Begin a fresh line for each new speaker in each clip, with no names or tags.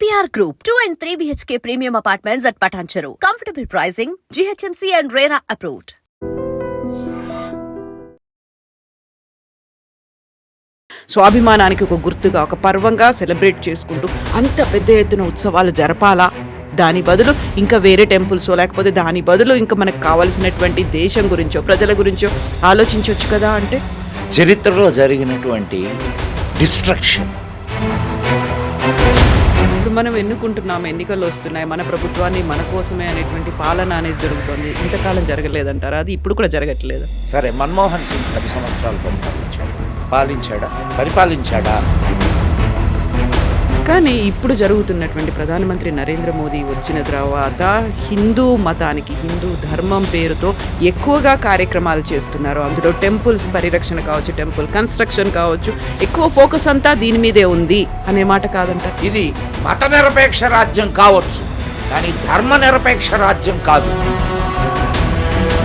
EPR Group, 2 and 3 BHK premium apartments at Patancheru. Comfortable pricing, GHMC and RERA approved.
స్వాభిమానానికి ఒక గుర్తుగా ఒక పర్వంగా celebrate చేసుకుంటూ అంత పెద్ద ఎత్తున ఉత్సవాలు జరపాలా? దాని బదులు ఇంకా వేరే టెంపుల్సో లేకపోతే దాని బదులు ఇంకా మనకు కావాల్సినటువంటి దేశం గురించో ప్రజల గురించో ఆలోచించవచ్చు కదా అంటే
చరిత్రలో జరిగినటువంటి డిస్ట్రక్షన్.
ఇప్పుడు మనం ఎన్నుకుంటున్నాం, ఎన్నికలు వస్తున్నాయి, మన ప్రభుత్వాన్ని మన కోసమే అనేటువంటి పాలన అనేది జరుగుతుంది. ఇంతకాలం జరగలేదంటారా? అది ఇప్పుడు కూడా జరగట్లేదు.
సరే, మన్మోహన్ సింగ్ 10 సంవత్సరాలు పరిపాలించాడా?
కానీ ఇప్పుడు జరుగుతున్నటువంటి ప్రధానమంత్రి నరేంద్ర మోదీ వచ్చిన తర్వాత హిందూ మతానికి, హిందూ ధర్మం పేరుతో ఎక్కువగా కార్యక్రమాలు చేస్తున్నారు. అందులో టెంపుల్స్ పరిరక్షణ కావచ్చు, టెంపుల్ కన్స్ట్రక్షన్ కావచ్చు, ఎక్కువ ఫోకస్ అంతా దీని మీదే ఉంది అనే మాట కాదంట.
ఇది మత నిరపేక్ష రాజ్యం కావచ్చు, కానీ ధర్మ నిరపేక్ష రాజ్యం కాదు.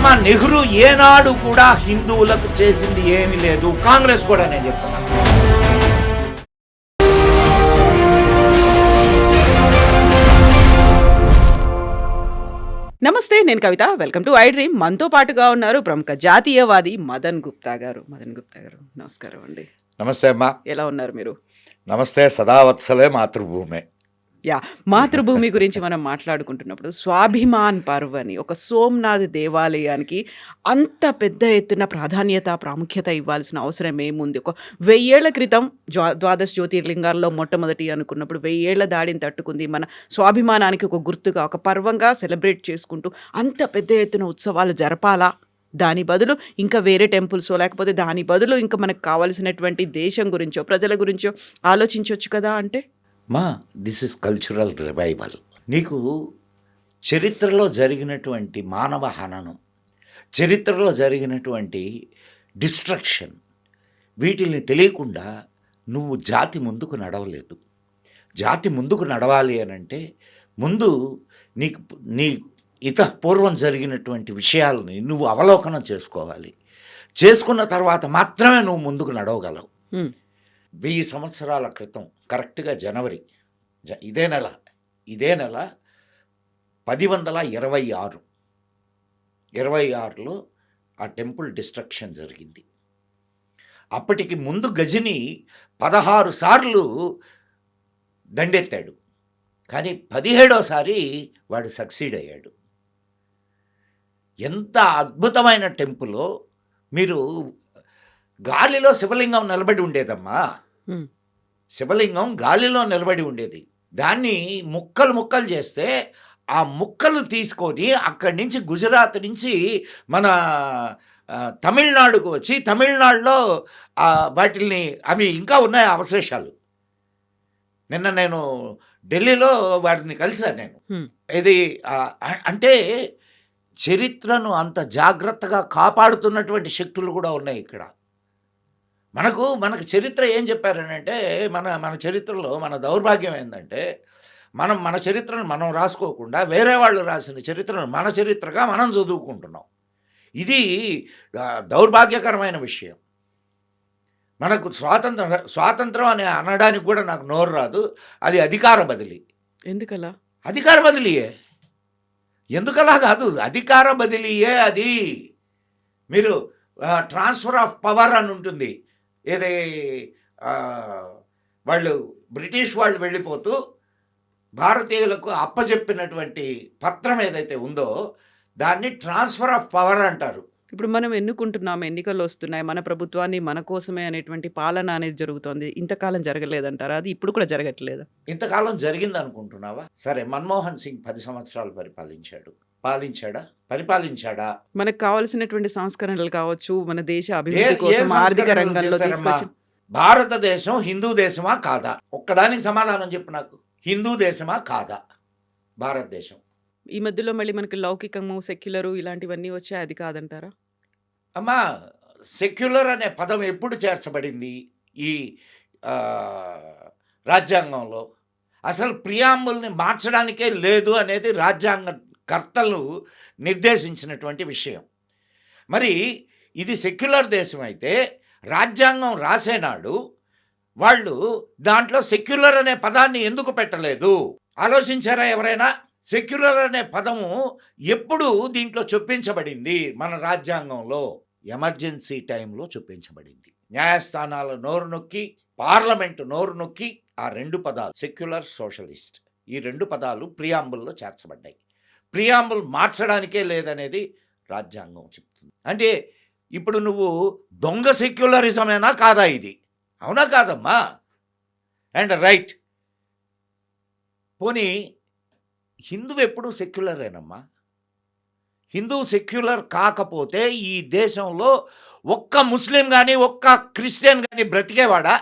మా నెహ్రూ ఏనాడు కూడా హిందువులకు చేసింది ఏమీ లేదు. కాంగ్రెస్ కూడా నేను చెప్తున్నాను.
నమస్తే, నేను Kavitha. Welcome to I dream. మనతో పాటుగా ఉన్నారు ప్రముఖ జాతీయవాది మదన్ గుప్తా గారు. నమస్కారం అండి.
నమస్తే అమ్మా.
ఎలా ఉన్నారు మీరు?
నమస్తే. సదావత్సలే మాతృభూమే.
మాతృభూమి గురించి మనం మాట్లాడుకుంటున్నప్పుడు స్వాభిమాన్ పర్వ్ అని ఒక సోమనాథ్ దేవాలయానికి అంత పెద్ద ఎత్తున ప్రాధాన్యత, ప్రాముఖ్యత ఇవ్వాల్సిన అవసరం ఏముంది? ఒక 1000 ఏళ్ల క్రితం ద్వాదశ జ్యోతిర్లింగాల్లో మొట్టమొదటి అనుకున్నప్పుడు 1000 ఏళ్ల దాడిని తట్టుకుంది. మన స్వాభిమానానికి ఒక గుర్తుగా ఒక పర్వంగా సెలబ్రేట్ చేసుకుంటూ అంత పెద్ద ఎత్తున ఉత్సవాలు జరపాలా? దాని బదులు ఇంకా వేరే టెంపుల్సో లేకపోతే దాని బదులు ఇంకా మనకు కావాల్సినటువంటి దేశం గురించో ప్రజల గురించో ఆలోచించవచ్చు కదా అంటే
దిస్ ఇస్ కల్చరల్ రివైవల్. నీకు చరిత్రలో జరిగినటువంటి మానవ హననం, చరిత్రలో జరిగినటువంటి డిస్ట్రక్షన్, వీటిని తెలియకుండా నువ్వు జాతి ముందుకు నడవలేదు. జాతి ముందుకు నడవాలి అని అంటే ముందు నీ పూర్వం జరిగినటువంటి విషయాలని నువ్వు అవలోకనం చేసుకోవాలి. చేసుకున్న తర్వాత మాత్రమే నువ్వు ముందుకు నడవగలవు. 1000 సంవత్సరాల క్రితం కరెక్ట్గా జనవరి ఇదే నెల 1026లో ఆ టెంపుల్ డిస్ట్రక్షన్ జరిగింది. అప్పటికి ముందు గజని 16 సార్లు దండెత్తాడు, కానీ 17వసారి వాడు సక్సీడ్ అయ్యాడు. ఎంత అద్భుతమైన టెంపుల్లో! మీరు గాలిలో శివలింగం నిలబడి ఉండేదమ్మా. శివలింగం గాలిలో నిలబడి ఉండేది. దాన్ని ముక్కలు చేస్తే ఆ ముక్కలు తీసుకొని అక్కడి నుంచి గుజరాత్ నుంచి మన తమిళనాడుకు వచ్చి తమిళనాడులో వాటిల్ని అవి ఇంకా ఉన్నాయి అవశేషాలు. నిన్న నేను ఢిల్లీలో వాటిని కలిశాను నేను. ఇది అంటే చరిత్రను అంత జాగ్రత్తగా కాపాడుతున్నటువంటి శక్తులు కూడా ఉన్నాయి ఇక్కడ. మనకు చరిత్ర ఏం చెప్పారనంటే, మన చరిత్రలో మన దౌర్భాగ్యం ఏంటంటే మన చరిత్రను మనం రాసుకోకుండా వేరే వాళ్ళు రాసిన చరిత్రను మన చరిత్రగా మనం చదువుకుంటున్నాం. ఇది దౌర్భాగ్యకరమైన విషయం. మనకు స్వాతంత్రం అని అనడానికి కూడా నాకు నోరు రాదు. అది అధికార బదిలీ.
ఎందుకలా?
అధికార బదిలీయే. ఎందుకలా కాదు, అధికార బదిలీయే అది. మీరు ట్రాన్స్ఫర్ ఆఫ్ పవర్ అని ఉంటుంది. ఏదే బ్రిటిష్ వాళ్ళు వెళ్ళిపోతూ భారతీయులకు అప్పచెప్పినటువంటి పత్రం ఏదైతే ఉందో దాన్ని ట్రాన్స్ఫర్ ఆఫ్ పవర్ అంటారు.
ఇప్పుడు మనం ఎన్నుకుంటున్నాం, ఎన్నికలు వస్తున్నాయి, మన ప్రభుత్వాన్ని మన కోసమే అనేటువంటి పాలన అనేది జరుగుతోంది. ఇంతకాలం జరగలేదంటారా? అది ఇప్పుడు కూడా జరగట్లేదు.
ఇంతకాలం జరిగింది అనుకుంటున్నావా? సరే, మన్మోహన్ సింగ్ 10 సంవత్సరాలు పరిపాలించాడా?
మనకు కావాల్సినటువంటి సంస్కరణలు కావచ్చు, మన దేశ అభివృద్ధి కోసం ఆర్థిక రంగంలో
భారతదేశం హిందూ దేశమా కాదా? ఒక్కదానికి సమాధానం చెప్పు నాకు. హిందూ దేశమా కాదా భారతదేశం?
ఈ మధ్యలో మళ్ళీ మనకి లౌకికము, సెక్యులరు ఇలాంటివన్నీ వచ్చాయి. అది కాదంటారా?
అమ్మా, సెక్యులర్ అనే పదం ఎప్పుడు చేర్చబడింది ఈ రాజ్యాంగంలో? అసలు ప్రియాంబుల్ని మార్చడానికే లేదు అనేది రాజ్యాంగ కర్తలు నిర్దేశించినటువంటి విషయం. మరి ఇది సెక్యులర్ దేశం అయితే రాజ్యాంగం రాసేనాడు వాళ్ళు దాంట్లో సెక్యులర్ అనే పదాన్ని ఎందుకు పెట్టలేదు? ఆలోచించారా ఎవరైనా? సెక్యులర్ అనే పదము ఎప్పుడు దీంట్లో చొప్పించబడింది? మన రాజ్యాంగంలో ఎమర్జెన్సీ టైంలో చొప్పించబడింది. న్యాయస్థానాల నోరు నొక్కి, పార్లమెంటు నోరు నొక్కి ఆ 2 పదాలు సెక్యులర్, సోషలిస్ట్, ఈ 2 పదాలు ప్రియాంబుల్లో చేర్చబడ్డాయి. ప్రియాంబుల్ మార్చడానికే లేదనేది రాజ్యాంగం చెప్తుంది. అంటే ఇప్పుడు నువ్వు దొంగ సెక్యులరిజమేనా కాదా ఇది? అవునా కాదమ్మా? అండ్ రైట్, పోనీ హిందువు ఎప్పుడు సెక్యులరేనమ్మా. హిందువు సెక్యులర్ కాకపోతే ఈ దేశంలో ఒక్క ముస్లిం కానీ ఒక్క క్రిస్టియన్ కానీ బ్రతికేవాడా?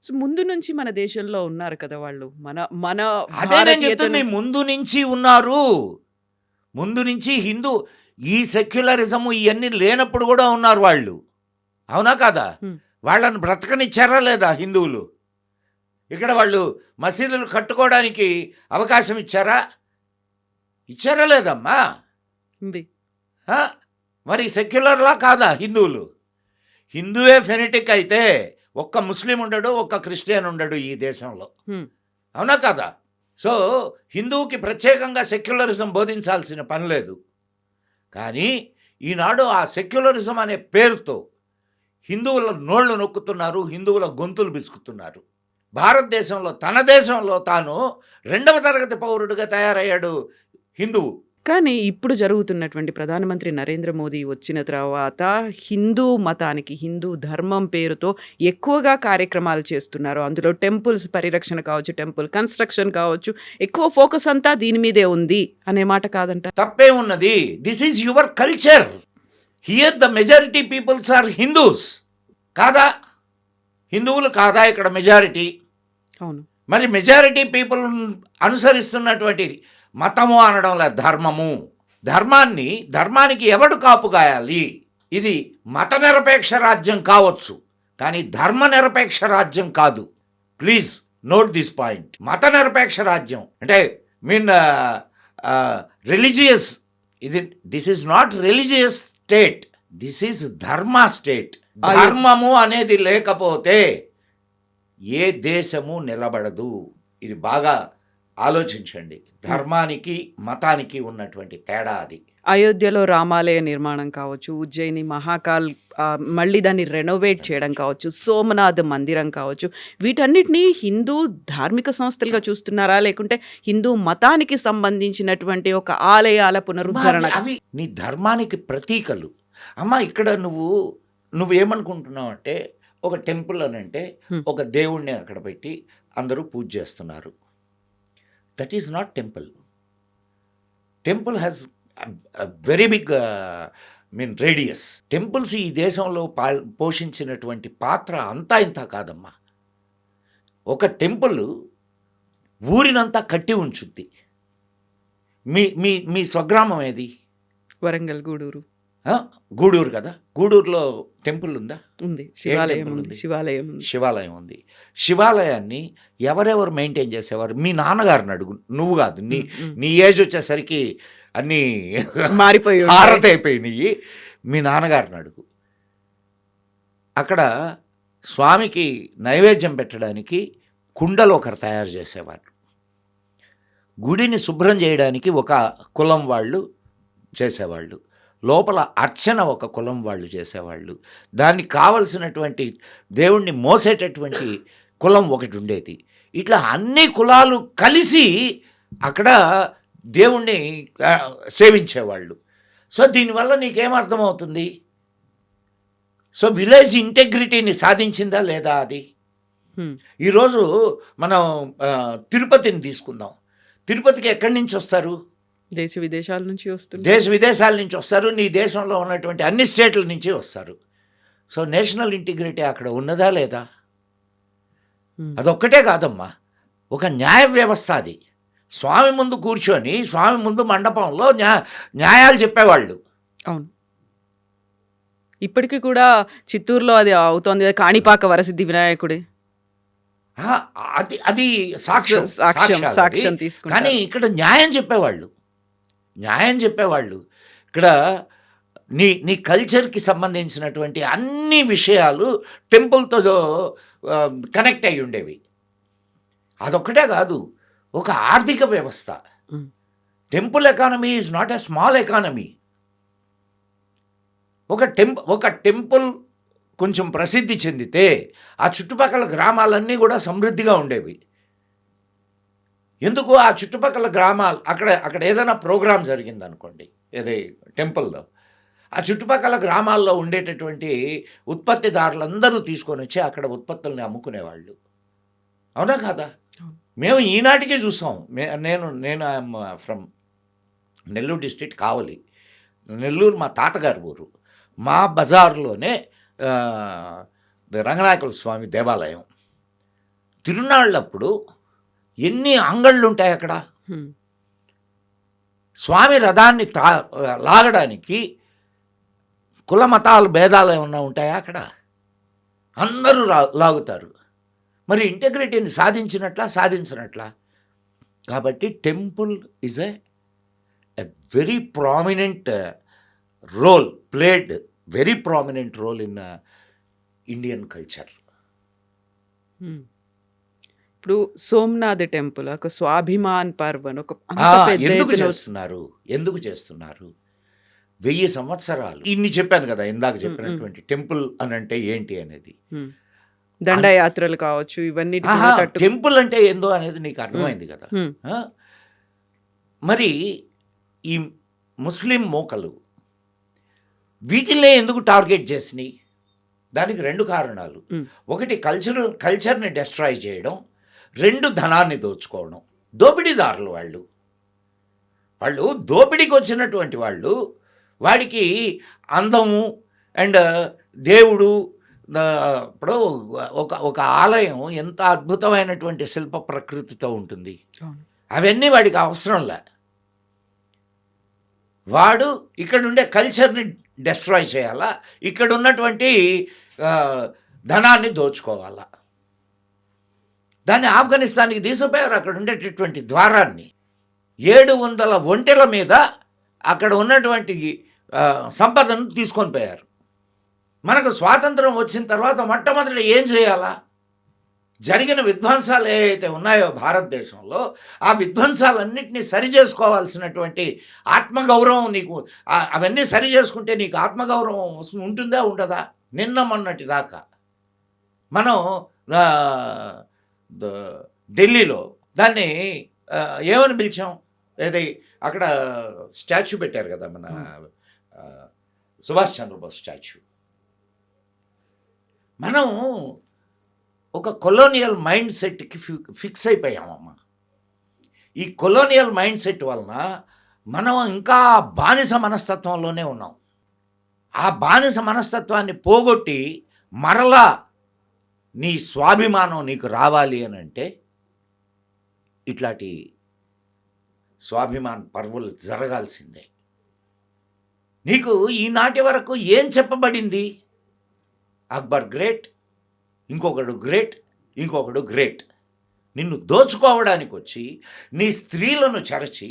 సో ముందు నుంచి మన దేశంలో ఉన్నారు కదా వాళ్ళు. మన మన
అదే నేను
భారతీయతను
చెప్తుంది, ముందు నుంచి ఉన్నారు. ముందు నుంచి హిందూ ఈ సెక్యులరిజము ఇవన్నీ లేనప్పుడు కూడా ఉన్నారు వాళ్ళు. అవునా కాదా?
హ్మ్.
వాళ్ళని బ్రతకనిచ్చారా లేదా హిందువులు? ఇక్కడ వాళ్ళు మసీదులు కట్టుకోవడానికి అవకాశం ఇచ్చారా? ఇచ్చారా లేదమ్మా?
ఉంది.
ఆ? మరి సెక్యులర్లా కాదా హిందువులు? హిందువే ఫెనటిక్ అయితే ఒక్క ముస్లిం ఉండడు, ఒక్క క్రిస్టియన్ ఉండడు ఈ దేశంలో.
హ్మ్.
అవునా కదా? సో హిందువుకి ప్రత్యేకంగా సెక్యులరిజం బోధించాల్సిన పని లేదు. కానీ ఈనాడు ఆ సెక్యులరిజం అనే పేరుతో హిందువుల నోళ్లు నొక్కుతున్నారు, హిందువుల గొంతులు బిసుకుతున్నారు. భారతదేశంలో తన దేశంలో తాను 2వ తరగతి పౌరుడిగా తయారయ్యాడు హిందువు.
కానీ ఇప్పుడు జరుగుతున్నటువంటి ప్రధానమంత్రి నరేంద్ర మోదీ వచ్చిన తర్వాత హిందూ మతానికి, హిందూ ధర్మం పేరుతో ఎక్కువగా కార్యక్రమాలు చేస్తున్నారు. అందులో టెంపుల్స్ పరిరక్షణ కావచ్చు, టెంపుల్ కన్స్ట్రక్షన్ కావచ్చు, ఎక్కువ ఫోకస్ అంతా దీని మీదే ఉంది అనే మాట కాదంట.
తప్పే ఉన్నది. This is your culture. Here the majority peoples are Hindus. కాదా? హిందువులు కాదా ఇక్కడ మెజారిటీ?
అవును.
మరి మెజారిటీ పీపుల్ అనుసరిస్తున్నటువంటి మతము అనడం లేదు, ధర్మము. ధర్మానికి ఎవడు కాపు కాయాలి? ఇది మత నిరపేక్ష రాజ్యం కావచ్చు, కానీ ధర్మ నిరపేక్ష రాజ్యం కాదు. Please note this point. మత నిరపేక్ష రాజ్యం అంటే religious, this is not religious state, this is ధర్మ స్టేట్. ధర్మము అనేది లేకపోతే ఏ దేశము నిలబడదు. ఇది బాగా ఆలోచించండి. ధర్మానికి మతానికి ఉన్నటువంటి తేడా అది.
అయోధ్యలో రామాలయ నిర్మాణం కావచ్చు, ఉజ్జయిని మహాకాల్ మళ్ళీ దాన్ని రెనోవేట్ చేయడం కావచ్చు, సోమనాథ్ మందిరం కావచ్చు, వీటన్నిటినీ హిందూ ధార్మిక సంస్థలుగా చూస్తున్నారా, లేకుంటే హిందూ మతానికి సంబంధించినటువంటి ఒక ఆలయాల పునరుద్ధరణ?
అవి నీ ధర్మానికి ప్రతీకలు. అమ్మా, ఇక్కడ నువ్వేమనుకుంటున్నావు అంటే ఒక టెంపుల్ అని అంటే ఒక దేవుణ్ణి అక్కడ పెట్టి అందరూ పూజ చేస్తున్నారు. That is not temple. Temple has very big radius. Temples ఈ దేశంలో పోషించినటువంటి పాత్ర అంతా ఇంత కాదమ్మా. ఒక టెంపుల్ ఊరినంతా కట్టి ఉంచుద్ది. మీ స్వగ్రామం ఏది?
వరంగల్, గూడూరు.
గూడూరు కదా. గూడూరులో టెంపుల్ ఉందా?
ఉంది. శివాలయం ఉంది.
శివాలయం ఉంది. శివాలయాన్ని ఎవరెవరు మెయింటైన్ చేసేవారు? మీ నాన్నగారిని అడుగు, నువ్వు కాదు. నీ ఏజ్ వచ్చేసరికి అన్నీ
మారిపోయి
హారతైపోయినాయి. మీ నాన్నగారిని అడుగు. అక్కడ స్వామికి నైవేద్యం పెట్టడానికి కుండలు ఒకరు తయారు చేసేవారు. గుడిని శుభ్రం చేయడానికి ఒక కులం వాళ్ళు చేసేవాళ్ళు. లోపల అర్చన ఒక కులం వాళ్ళు చేసేవాళ్ళు. దానికి కావలసినటువంటి దేవుణ్ణి మోసేటటువంటి కులం ఒకటి ఉండేది. ఇట్లా అన్ని కులాలు కలిసి అక్కడ దేవుణ్ణి సేవించేవాళ్ళు. సో దీనివల్ల నీకేమర్థమవుతుంది? సో విలేజ్ ఇంటెగ్రిటీని సాధించిందా లేదా అది? ఈరోజు మనం తిరుపతిని తీసుకుందాం. తిరుపతికి ఎక్కడి నుంచి వస్తారు?
దేశ విదేశాల నుంచి వస్తారు.
దేశ విదేశాల నుంచి వస్తారు. నీ దేశంలో ఉన్నటువంటి అన్ని స్టేట్ల నుంచి వస్తారు. సో నేషనల్ ఇంటిగ్రిటీ అక్కడ ఉన్నదా లేదా? అదొక్కటే కాదమ్మా, ఒక న్యాయ వ్యవస్థ అది. స్వామి ముందు కూర్చొని, స్వామి ముందు మండపంలో న్యాయాలు చెప్పేవాళ్ళు.
అవును. ఇప్పటికీ కూడా చిత్తూరులో అది అవుతోంది. కాణిపాక వరసిద్ధి వినాయకుడే.
అది సాక్ష్యం తీసుకుంటారు. కానీ ఇక్కడ న్యాయం చెప్పేవాళ్ళు. ఇక్కడ నీ కల్చర్కి సంబంధించినటువంటి అన్ని విషయాలు టెంపుల్తో కనెక్ట్ అయి ఉండేవి. అదొక్కటే కాదు, ఒక ఆర్థిక వ్యవస్థ. Temple economy is not a small economy. ఒక టెంపుల్ కొంచెం ప్రసిద్ధి చెందితే ఆ చుట్టుపక్కల గ్రామాలన్నీ కూడా సమృద్ధిగా ఉండేవి. ఎందుకు? ఆ చుట్టుపక్కల గ్రామాలు అక్కడ ఏదైనా ప్రోగ్రాం జరిగిందనుకోండి, ఏదే టెంపుల్లో, ఆ చుట్టుపక్కల గ్రామాల్లో ఉండేటటువంటి ఉత్పత్తిదారులందరూ తీసుకొని వచ్చి అక్కడ ఉత్పత్తుల్ని అమ్ముకునేవాళ్ళు. అవునా కాదా? మేము ఈనాటికి చూస్తాం. నేను ఐఎమ్ ఫ్రమ్ నెల్లూరు డిస్ట్రిక్ట్, కావలి. నెల్లూరు మా తాతగారి ఊరు. మా బజార్లోనే రంగనాయకుల స్వామి దేవాలయం. తిరునాళ్ళప్పుడు ఎన్ని అంగళ్ళు ఉంటాయి అక్కడ. స్వామి రథాన్ని లాగడానికి కుల మతాలు భేదాలు ఏమన్నా ఉంటాయా అక్కడ? అందరూ లాగుతారు. మరి ఇంటెగ్రిటీని సాధించినట్లా? కాబట్టి temple is a very prominent role played, very prominent role in Indian culture.
ఇప్పుడు సోమనాథ్ టెంపుల్ ఒక స్వాభిమాన్ పర్వ్ అని ఒక
ఎందుకు చేస్తున్నారు? 1000 సంవత్సరాలు ఇన్ని చెప్పాను కదా ఇందాక చెప్పినటువంటి టెంపుల్ అని అంటే ఏంటి అనేది.
దండయాత్రలు కావచ్చు, ఇవన్నీ
టెంపుల్ అంటే ఏందో అనేది నీకు అర్థమైంది కదా. మరి ఈ ముస్లిం మోకలు వీటిల్నే ఎందుకు టార్గెట్ చేసినాయి? దానికి 2 కారణాలు. ఒకటి కల్చర్ని డెస్ట్రాయ్ చేయడం, 2 ధనాన్ని దోచుకోవడం. దోపిడీదారులు వాళ్ళు దోపిడీకి వచ్చినటువంటి వాళ్ళు. వాడికి అందము అండ్ దేవుడు. ఇప్పుడు ఒక ఆలయం ఎంత అద్భుతమైనటువంటి శిల్ప ప్రకృతితో ఉంటుంది, అవన్నీ వాడికి అవసరంలే. వాడు ఇక్కడ ఉండే కల్చర్ని డెస్ట్రాయ్ చేయాలా, ఇక్కడ ఉన్నటువంటి ధనాన్ని దోచుకోవాలా. దాన్ని ఆఫ్ఘనిస్తాన్కి తీసుకుపోయారు. అక్కడ ఉండేటటువంటి ద్వారాన్ని 700 ఒంటెల మీద అక్కడ ఉన్నటువంటి సంపదను తీసుకొని పోయారు. మనకు స్వాతంత్రం వచ్చిన తర్వాత మొట్టమొదటి ఏం చేయాలా? జరిగిన విధ్వంసాలు ఏవైతే ఉన్నాయో భారతదేశంలో, ఆ విధ్వంసాలన్నింటినీ సరి చేసుకోవాల్సినటువంటి ఆత్మగౌరవం నీకు, అవన్నీ సరి చేసుకుంటే నీకు ఆత్మగౌరవం ఉంటుందా ఉండదా? నిన్న మొన్నటి దాకా మనం ఢిల్లీలో దాన్ని ఏమని పిలిచాం? ఏది అక్కడ స్టాచ్యూ పెట్టారు కదా, మన సుభాష్ చంద్రబోస్ స్టాచ్యూ. మనం ఒక కొలోనియల్ మైండ్ సెట్కి ఫిక్స్ అయిపోయామమ్మా. ఈ కొలోనియల్ మైండ్ సెట్ వలన మనం ఇంకా బానిస మనస్తత్వంలోనే ఉన్నాం. ఆ బానిస మనస్తత్వాన్ని పోగొట్టి మరలా నీ స్వాభిమానం నీకు రావాలి అని అంటే ఇట్లాంటి స్వాభిమాన్ పర్వులు జరగాల్సిందే. నీకు ఈనాటి వరకు ఏం చెప్పబడింది? అక్బర్ గ్రేట్, ఇంకొకడు గ్రేట్, ఇంకొకడు గ్రేట్. నిన్ను దోచుకోవడానికి వచ్చి నీ స్త్రీలను చెరచి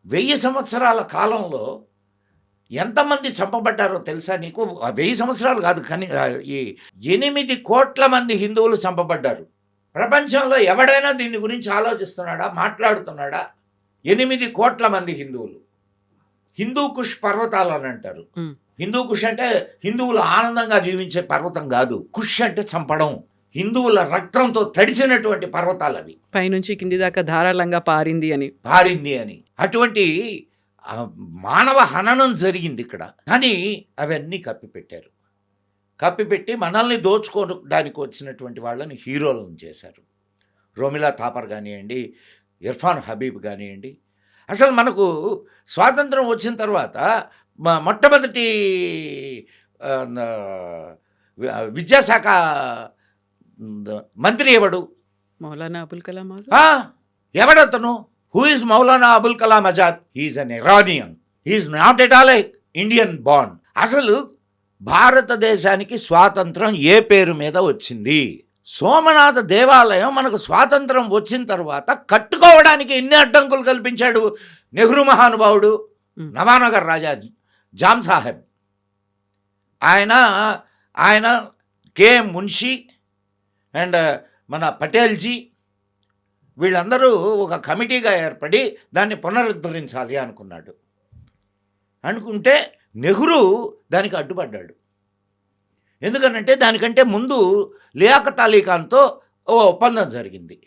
1000 సంవత్సరాల కాలంలో ఎంతమంది చంపబడ్డారో తెలుసా నీకు? 1000 సంవత్సరాలు కాదు, కానీ 8 కోట్ల మంది హిందువులు చంపబడ్డారు. ప్రపంచంలో ఎవడైనా దీని గురించి ఆలోచిస్తున్నాడా, మాట్లాడుతున్నాడా? 8 కోట్ల మంది హిందువులు. హిందూ కుష్ పర్వతాలు అని అంటారు. హిందూ కుష్ అంటే హిందువులు ఆనందంగా జీవించే పర్వతం కాదు. కుష్ అంటే చంపడం. హిందువుల రక్తంతో తడిసినటువంటి పర్వతాలు అవి.
పైనుంచి కింది దాకా ధారాళంగా పారింది అని
అటువంటి మానవ హననం జరిగింది ఇక్కడ. కానీ అవన్నీ కప్పిపెట్టారు. కప్పిపెట్టి మనల్ని దోచుకోవడానికి వచ్చినటువంటి వాళ్ళని హీరోలను చేశారు. రోమిలా థాపర్ కానివ్వండి, ఇర్ఫాన్ హబీబ్ కానివ్వండి. అసలు మనకు స్వాతంత్రం వచ్చిన తర్వాత మొట్టమొదటి విద్యాశాఖ మంత్రి ఎవడు?
మౌలానా అబుల్ కలాం ఆజాద్.
ఎవడతను? Who is Maulana Abul Kalam Azad? He is an Iranian. He is not at all Indian born. అసలు భారతదేశానికి స్వాతంత్రం ఏ పేరు మీద వచ్చింది? సోమనాథ దేవాలయం మనకు స్వాతంత్రం వచ్చిన తర్వాత కట్టుకోవడానికి ఎన్ని అడ్డంకులు కల్పించాడు నెహ్రూ మహానుభావుడు. నవానగర్ రాజా జామ్ సాహెబ్ ఆయన మున్షి అండ్ మన పటేల్జీ వీళ్ళందరూ ఒక కమిటీగా ఏర్పడి దాన్ని పునరుద్ధరించాలి అనుకున్నాడు. అనుకుంటే నెహ్రూ దానికి అడ్డుపడ్డాడు. ఎందుకనంటే దానికంటే ముందు లియాఖత్ అలీ ఖాన్తో ఓ ఒప్పందం జరిగింది.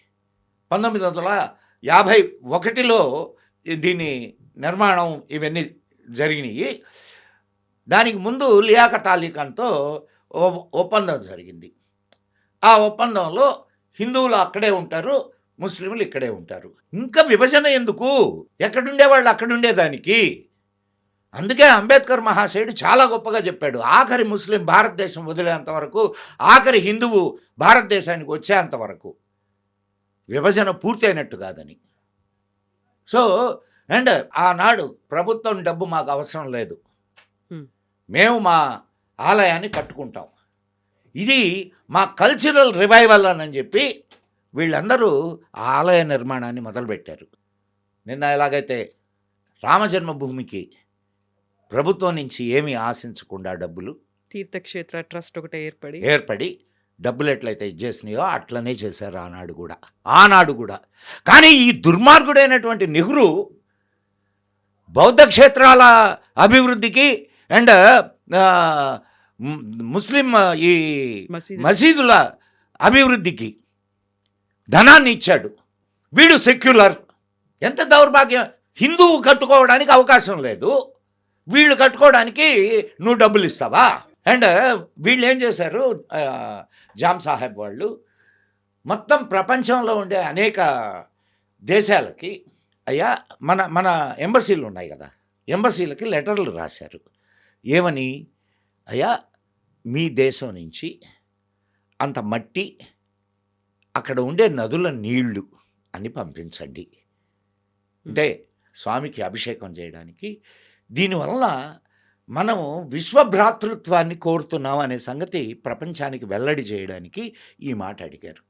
1951లో దీని నిర్మాణం ఇవన్నీ జరిగినాయి. దానికి ముందు లియాఖత్ అలీ ఖాన్తో ఒప్పందం జరిగింది. ఆ ఒప్పందంలో హిందువులు అక్కడే ఉంటారు, ముస్లింలు ఇక్కడే ఉంటారు. ఇంకా విభజన ఎందుకు? ఎక్కడుండేవాళ్ళు అక్కడుండేదానికి. అందుకే అంబేద్కర్ మహాశయుడు చాలా గొప్పగా చెప్పాడు, ఆఖరి ముస్లిం భారతదేశం వదిలేంత వరకు, ఆఖరి హిందువు భారతదేశానికి వచ్చేంత వరకు విభజన పూర్తయినట్టు కాదని. సో అండ్ ఆనాడు ప్రభుత్వం డబ్బు మాకు అవసరం లేదు, మేము మా ఆలయాన్ని కట్టుకుంటాం, ఇది మా కల్చరల్ రివైవల్ అని చెప్పి వీళ్ళందరూ ఆలయ నిర్మాణాన్ని మొదలుపెట్టారు. నిన్న ఎలాగైతే రామజన్మభూమికి ప్రభుత్వం నుంచి ఏమీ ఆశించకుండా డబ్బులు
తీర్థక్షేత్ర ట్రస్ట్ ఒకటే
ఏర్పడి డబ్బులు ఎట్లయితే ఇచ్చేసినాయో అట్లనే చేశారు ఆనాడు కూడా. కానీ ఈ దుర్మార్గుడైనటువంటి నెహ్రూ బౌద్ధ క్షేత్రాల అభివృద్ధికి అండ్ ముస్లిం ఈ మసీదుల అభివృద్ధికి ధనాన్ని ఇచ్చాడు. వీడు సెక్యులర్. ఎంత దౌర్భాగ్యం! హిందువు కట్టుకోవడానికి అవకాశం లేదు, వీళ్ళు కట్టుకోవడానికి నువ్వు డబ్బులు ఇస్తావా? అండ్ వీళ్ళు ఏం చేశారు, జామ్ సాహెబ్ వాళ్ళు మొత్తం ప్రపంచంలో ఉండే అనేక దేశాలకి, అయ్యా మన ఎంబసీలు ఉన్నాయి కదా, ఎంబసీలకి లెటర్లు రాశారు. ఏమని? అయ్యా మీ దేశం నుంచి అంత మట్టి, అక్కడ ఉండే నదుల నీళ్లు అని పంపించండి, అంటే స్వామికి అభిషేకం చేయడానికి. దీనివల్ల మనము విశ్వభ్రాతృత్వాన్ని కోరుతున్నాం అనే సంగతి ప్రపంచానికి వెల్లడి చేయడానికి ఈ మాట అడిగారు.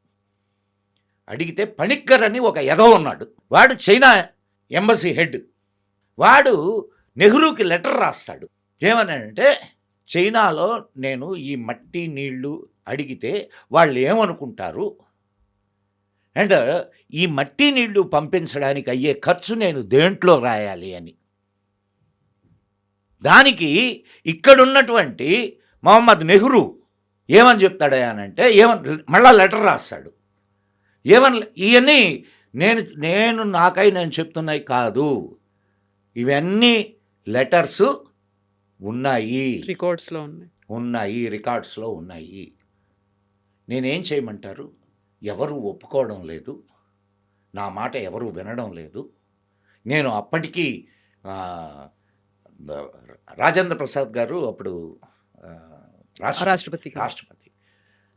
అడిగితే పణిక్కర్ అని ఒక ఎదవ ఉన్నాడు, వాడు చైనా ఎంబసీ హెడ్. వాడు నెహ్రూకి లెటర్ రాస్తాడు. ఏమనంటే, చైనాలో నేను ఈ మట్టి నీళ్లు అడిగితే వాళ్ళు ఏమనుకుంటారు, అండ్ ఈ మట్టి నీళ్లు పంపించడానికి అయ్యే ఖర్చు నేను దేంట్లో రాయాలి అని. దానికి ఇక్కడున్నటువంటి మొహమ్మద్ నెహ్రూ ఏమని చెప్తాడయానంటే, మళ్ళా లెటర్ రాస్తాడు. ఇవన్నీ నేను చెప్తున్నాయి కాదు, ఇవన్నీ లెటర్స్ ఉన్నాయి, రికార్డ్స్లో ఉన్నాయి. నేనేం చేయమంటారు? ఎవరు ఒప్పుకోవడం లేదు, నా మాట ఎవరు వినడం లేదు. నేను అప్పటికీ రాజేంద్ర ప్రసాద్ గారు అప్పుడు రాష్ట్రపతి,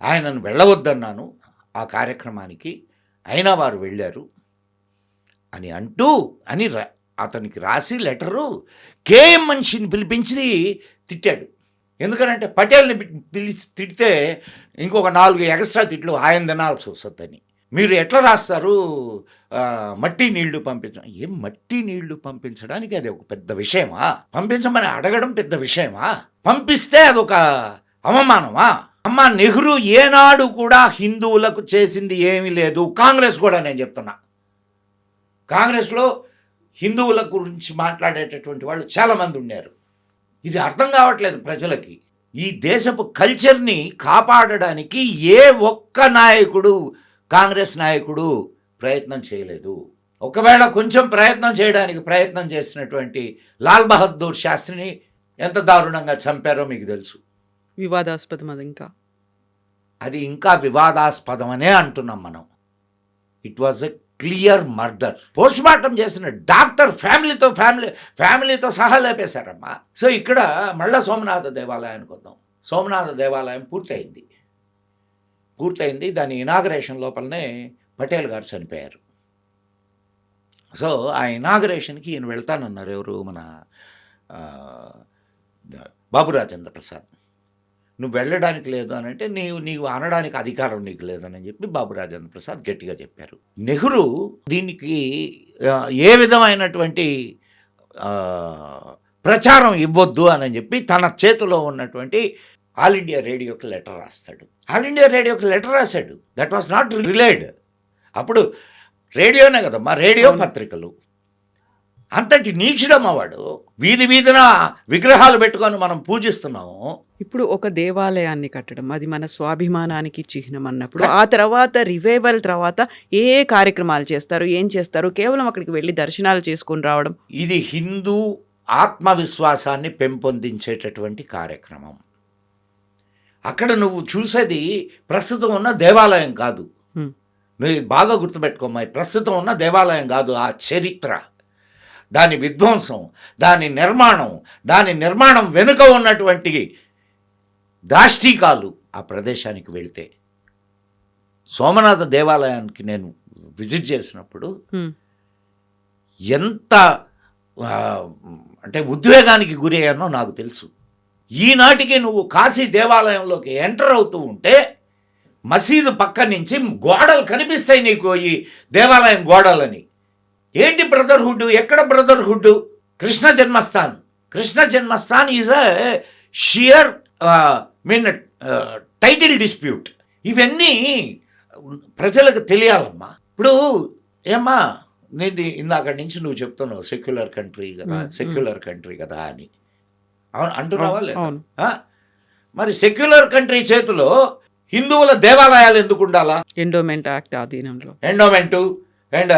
ఆయనను వెళ్ళవద్దన్నాను ఆ కార్యక్రమానికి, అయినా వారు వెళ్ళారు అని అతనికి రాసి లెటరు కేఎం మనిషిని పిలిపించి తిట్టాడు. ఎందుకనంటే పటేల్ని పిలిచి తిడితే ఇంకొక 4 ఎక్స్ట్రా తిట్లు ఆయన తినాల్సి వస్తుందని. మీరు ఎట్లా రాస్తారు మట్టి నీళ్లు పంపించడం? ఏం మట్టి నీళ్లు పంపించడానికి అది ఒక పెద్ద విషయమా? పంపించమని అడగడం పెద్ద విషయమా? పంపిస్తే అదొక అవమానమా? అమ్మ, నెహ్రూ ఏనాడు కూడా హిందువులకు చేసింది ఏమీ లేదు. కాంగ్రెస్ కూడా, నేను చెప్తున్నా, కాంగ్రెస్లో హిందువుల గురించి మాట్లాడేటటువంటి వాళ్ళు చాలామంది ఉన్నారు. ఇది అర్థం కావట్లేదు ప్రజలకి. ఈ దేశపు కల్చర్ని కాపాడడానికి ఏ ఒక్క నాయకుడు, కాంగ్రెస్ నాయకుడు ప్రయత్నం చేయలేదు. ఒకవేళ కొంచెం ప్రయత్నం చేసినటువంటి లాల్ బహదూర్ శాస్త్రిని ఎంత దారుణంగా చంపారో మీకు తెలుసు.
వివాదాస్పదం.
అది ఇంకా వివాదాస్పదమనే అంటున్నాం మనం. It was a clear murder. Post mortem చేసిన డాక్టర్ ఫ్యామిలీతో సహా లేపేశారమ్మా. సో ఇక్కడ మళ్ళా సోమనాథ దేవాలయానికి వద్దాం. సోమనాథ దేవాలయం పూర్తయింది. దాని ఇనాగరేషన్ లోపలనే పటేల్ గారు చనిపోయారు. సో ఆ ఇనాగరేషన్కి ఈయన వెళ్తానన్నారు. ఎవరు? మన బాబు రాజేంద్ర ప్రసాద్. నువ్వు వెళ్ళడానికి లేదు అని అంటే నీవు అనడానికి అధికారం నీకు లేదని చెప్పి బాబు రాజేంద్ర ప్రసాద్ గట్టిగా చెప్పారు. నెహ్రూ దీనికి ఏ విధమైనటువంటి ప్రచారం ఇవ్వద్దు అని చెప్పి తన చేతిలో ఉన్నటువంటి ఆల్ ఇండియా రేడియోకి లెటర్ రాస్తాడు. ఆల్ ఇండియా రేడియోకి లెటర్ రాశాడు. That was not related. అప్పుడు రేడియోనే కదమ్మా, రేడియో పత్రికలు. అంతటి నీచుడమ్మ వాడు. వీధి వీధిన విగ్రహాలు పెట్టుకొని మనం పూజిస్తున్నాము.
ఇప్పుడు ఒక దేవాలయాన్ని కట్టడం అది మన స్వాభిమానానికి చిహ్నం అన్నప్పుడు ఆ తర్వాత రివైవల్ తర్వాత ఏ ఏ కార్యక్రమాలు చేస్తారు, ఏం చేస్తారు? కేవలం అక్కడికి వెళ్ళి దర్శనాలు చేసుకొని రావడం.
ఇది హిందూ ఆత్మవిశ్వాసాన్ని పెంపొందించేటటువంటి కార్యక్రమం. అక్కడ నువ్వు చూసేది ప్రస్తుతం ఉన్న దేవాలయం కాదు. నువ్వు బాగా గుర్తుపెట్టుకోమ్మా, ప్రస్తుతం ఉన్న దేవాలయం కాదు, ఆ చరిత్ర, దాని విధ్వంసం, దాని నిర్మాణం వెనుక ఉన్నటువంటి దాష్టీకాలు. ఆ ప్రదేశానికి వెళితే సోమనాథ దేవాలయానికి నేను విజిట్ చేసినప్పుడు ఎంత అంటే ఉద్వేగానికి గురి అయ్యానో నాకు తెలుసు. ఈనాటికి నువ్వు కాశీ దేవాలయంలోకి ఎంటర్ అవుతూ ఉంటే మసీదు పక్క నుంచి గోడలు కనిపిస్తాయి నీకు, ఈ దేవాలయం గోడలని. ఏంటి బ్రదర్హుడ్? ఎక్కడ brotherhood? Krishna Janmasthan is a shear title dispute. ఇవన్నీ ప్రజలకు తెలియాలమ్మా. ఇప్పుడు ఏమ్మా, నేను ఇందాక నుంచి నువ్వు చెప్తున్నావు సెక్యులర్ కంట్రీ కదా అని అంటున్నావా లేదా? మరి సెక్యులర్ కంట్రీ చేతిలో హిందువుల దేవాలయాలు ఎందుకు ఉండాలా?
ఎండోమెంట్ యాక్ట్ ఆధీనంలో.
Endowment and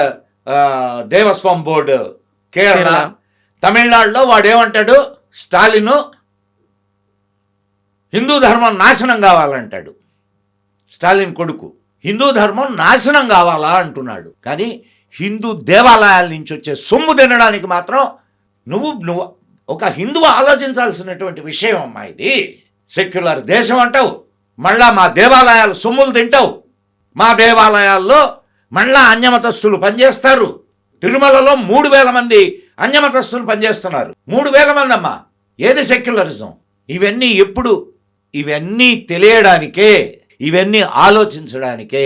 Devaswom board Kerala. తమిళనాడులో వాడేమంటాడు? స్టాలిన్ హిందూ ధర్మం నాశనం కావాలంటాడు. స్టాలిన్ కొడుకు హిందూ ధర్మం నాశనం కావాలా అంటున్నాడు. కానీ హిందూ దేవాలయాల నుంచి వచ్చే సొమ్ము తినడానికి మాత్రం నువ్వు ఒక హిందువు ఆలోచించాల్సినటువంటి విషయం అమ్మా ఇది. సెక్యులర్ దేశం అంటావు, మళ్ళా మా దేవాలయాలు సొమ్ములు తింటావు. మా దేవాలయాల్లో మళ్ళా అన్యమతస్తులు పనిచేస్తారు. తిరుమలలో 3,000 మంది అన్యమతస్తులు పనిచేస్తున్నారు. 3,000 మంది అమ్మా. ఏది సెక్యులరిజం? ఇవన్నీ తెలియడానికే, ఇవన్నీ ఆలోచించడానికే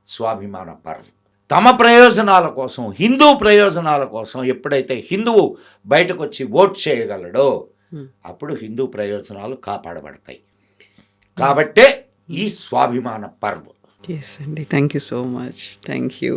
స్వాభిమాన పర్వ్. తమ ప్రయోజనాల కోసం, హిందూ ప్రయోజనాల కోసం ఎప్పుడైతే హిందువు బయటకు వచ్చి ఓట్ చేయగలడో అప్పుడు హిందూ ప్రయోజనాలు కాపాడబడతాయి. కాబట్టే ఈ స్వాభిమాన పర్వ్.
ఎస్ అండి, thank you so much. Thank you.